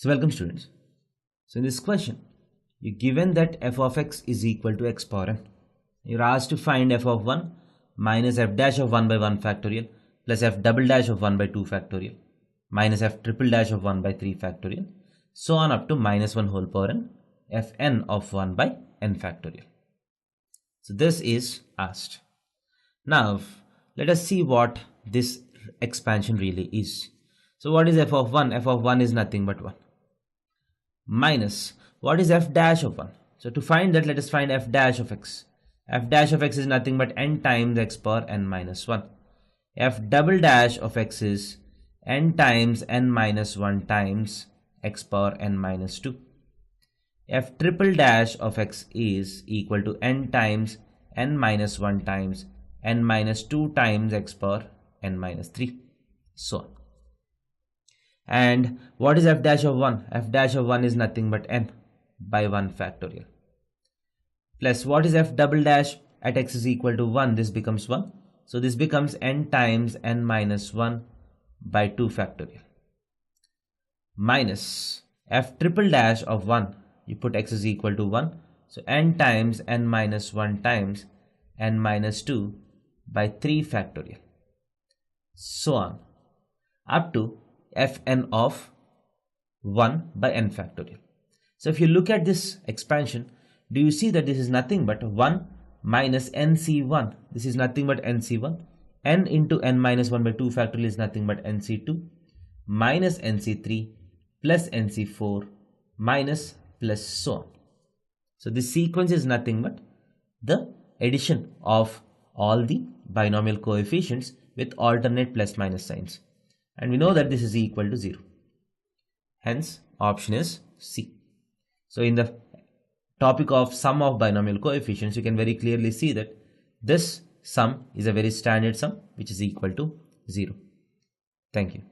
So welcome students. So in this question, you're given that f of x is equal to x power n. You're asked to find f of 1 minus f dash of 1 by 1 factorial plus f double dash of 1 by 2 factorial minus f triple dash of 1 by 3 factorial, so on up to minus 1 whole power n fn of 1 by n factorial. So this is asked. Now let us see what this expansion really is. So what is f of 1? F of 1 is nothing but 1. Minus, what is f dash of 1? So to find that, let us find f dash of x. F dash of x is nothing but n times x power n minus 1. F double dash of x is n times n minus 1 times x power n minus 2. F triple dash of x is equal to n times n minus 1 times n minus 2 times x power n minus 3, so on. And what is f dash of 1? F dash of 1 is nothing but n by 1 factorial. Plus what is f double dash at x is equal to 1? This becomes 1. So this becomes n times n minus 1 by 2 factorial. Minus f triple dash of 1. You put x is equal to 1. So n times n minus 1 times n minus 2 by 3 factorial. So on. Up to fn of 1 by n factorial. So if you look at this expansion, do you see that this is nothing but 1 minus nc1? This is nothing but nc1. N into n minus 1 by 2 factorial is nothing but nc2 minus nc3 plus nc4 minus plus so on. So this sequence is nothing but the addition of all the binomial coefficients with alternate plus minus signs. And we know that this is equal to 0. Hence, option is C. So in the topic of sum of binomial coefficients, you can very clearly see that this sum is a very standard sum which is equal to 0. Thank you.